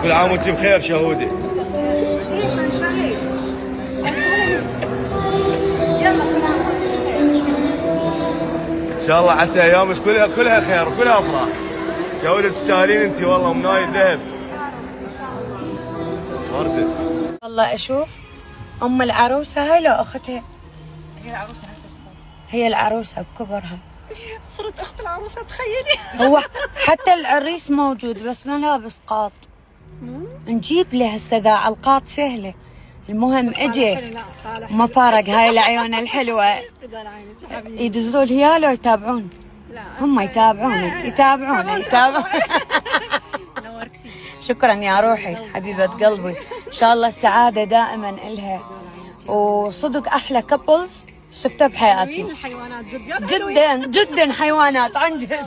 كل عام وانت بخير شهودي. ان شاء الله عسى ايامك كلها خير وكلها افراح. شهودي تستاهلين انت والله مناي الذهب. وردة. والله اشوف ام العروسه هاي لو اختها. هي العروسه نفسها. هي العروسه بكبرها. صرت اخت العروسه تخيلي. هو حتى العريس موجود بس ما لابس قاط. نجيب له هسه ذا على القاط سهله. المهم اجي ما فارق هاي العيون الحلوه يدزون هياله ويتابعون. هم يتابعون. شكرا يا روحي حبيبه قلبي. ان شاء الله السعاده دائما الها وصدق احلى كابلز شفتها بحياتي. الحيوانات جدا حيوانات عن جد.